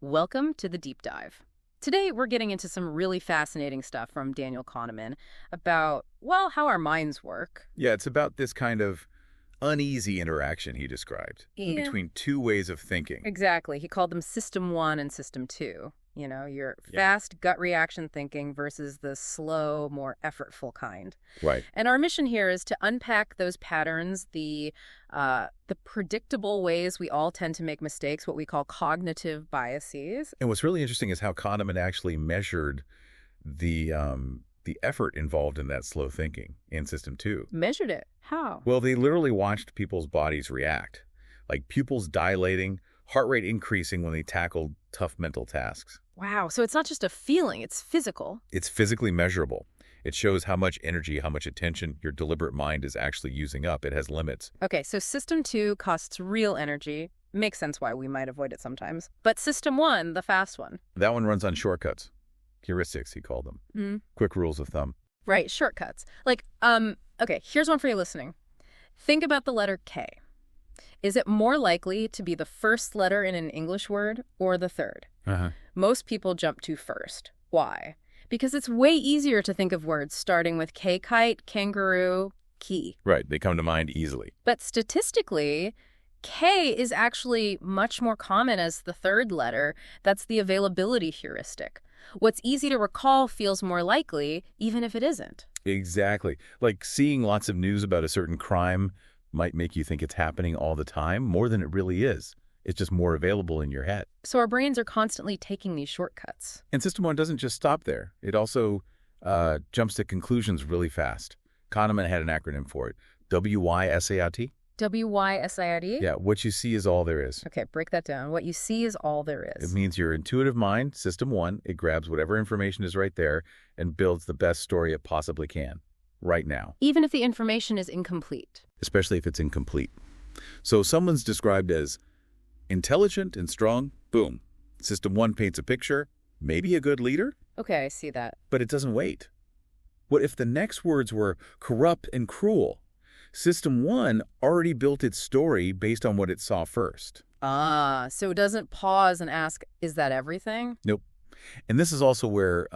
Welcome to the deep dive. Today, we're getting into some really fascinating stuff from Daniel Kahneman about, well, how our minds work. Yeah, it's about this kind of uneasy interaction he described Yeah. between two ways of thinking. Exactly. He called them System 1 and System 2. You know, your Yeah. fast gut reaction thinking versus the slow, more effortful kind. Right. And our mission here is to unpack those patterns, the predictable ways we all tend to make mistakes, what we call cognitive biases. And what's really interesting is how Kahneman actually measured the effort involved in that slow thinking in System 2. Measured it. How? Well, they literally watched people's bodies react, like pupils dilating, heart rate increasing when they tackled tough mental tasks. Wow. So it's not just a feeling, it's physical. It's physically measurable. It shows how much energy, how much attention your deliberate mind is actually using up. It has limits. Okay, so System 2 costs real energy. Makes sense why we might avoid it sometimes. But System 1, the fast one. That one runs on shortcuts. Heuristics, he called them. Quick rules of thumb. Right, shortcuts. Okay, here's one for you listening. Think about the letter K. Is it more likely to be the first letter in an English word or the third? Most people jump to first. Why? Because it's way easier to think of words starting with K-kite, kangaroo, key. Right. They come to mind easily. But statistically, K is actually much more common as the third letter. That's the availability heuristic. What's easy to recall feels more likely, even if it isn't. Exactly. Like seeing lots of news about a certain crime might make you think it's happening all the time more than it really is. It's just more available in your head. So our brains are constantly taking these shortcuts. And System 1 doesn't just stop there. It also jumps to conclusions really fast. Kahneman had an acronym for it. WYSAIT. WYSID? Yeah, what you see is all there is. Okay, break that down. What you see is all there It is. means your intuitive mind, System 1, it grabs whatever information is right there and builds the best story it possibly can, right now, Even if the information is incomplete. especially if it's incomplete. So someone's described as intelligent and strong, boom. System 1 paints a picture, maybe a good leader, Okay, I see that. but it doesn't wait. What if the next words were corrupt and cruel? System 1 already built its story based on what it saw first. Ah, so it doesn't pause and ask, is that everything? Nope. And this is also where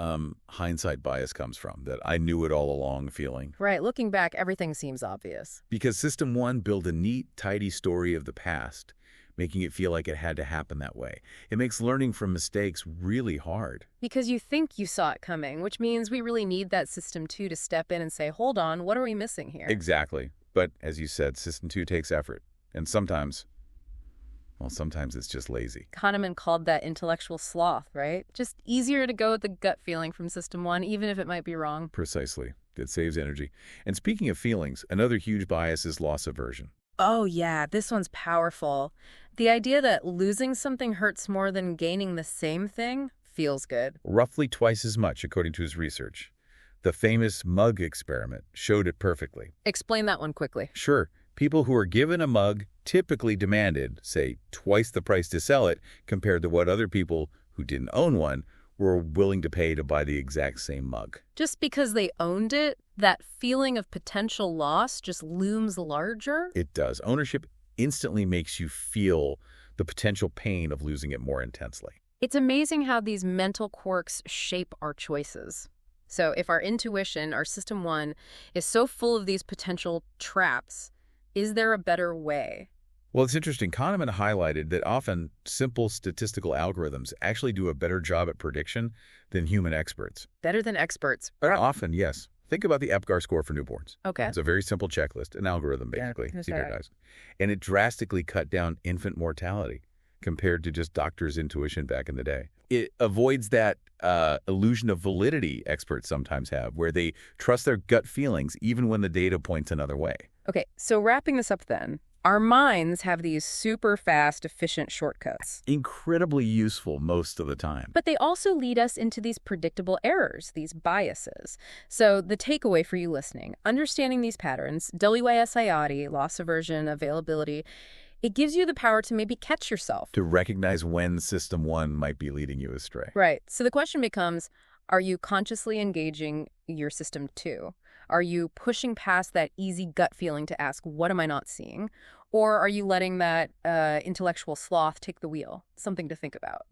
hindsight bias comes from, that I knew it all along feeling. Right, looking back, everything seems obvious. Because System 1 built a neat, tidy story of the past, making it feel like it had to happen that way. It makes learning from mistakes really hard. Because you think you saw it coming, which means we really need that System 2 to step in and say, hold on, what are we missing here? Exactly. But as you said, System 2 takes effort. And sometimes it's just lazy. Kahneman called that intellectual sloth, right? Just easier to go with the gut feeling from System 1, even if it might be wrong. Precisely. It saves energy. And speaking of feelings, another huge bias is loss aversion. Oh yeah, this one's powerful. The idea that losing something hurts more than gaining the same thing feels good. Roughly twice as much, according to his research. The famous mug experiment showed it perfectly. Explain that one quickly. Sure, people who are given a mug typically demanded, say, twice the price to sell it compared to what other people who didn't own one were willing to pay to buy the exact same mug. Just because they owned it, that feeling of potential loss just looms larger? It does. Ownership instantly makes you feel the potential pain of losing it more intensely. It's amazing how these mental quirks shape our choices. So if our intuition, our System 1, is so full of these potential traps, is there a better way? Well, it's interesting. Kahneman highlighted that often simple statistical algorithms actually do a better job at prediction than human experts. Better than experts. Often, yes. Think about the EPGAR score for newborns. Okay. It's a very simple checklist, an algorithm, basically, that's standardized. And it drastically cut down infant mortality compared to just doctors' intuition back in the day. It avoids that illusion of validity experts sometimes have, where they trust their gut feelings even when the data points another way. Okay, so wrapping this up then, our minds have these super fast, efficient shortcuts. Incredibly useful most of the time. But they also lead us into these predictable errors, these biases. So the takeaway for you listening, understanding these patterns, WYSID, loss aversion, availability, it gives you the power to maybe catch yourself. To recognize when System 1 might be leading you astray. Right. So the question becomes, are you consciously engaging your System 2? Are you pushing past that easy gut feeling to ask, what am I not seeing? Or are you letting that intellectual sloth take the wheel? Something to think about.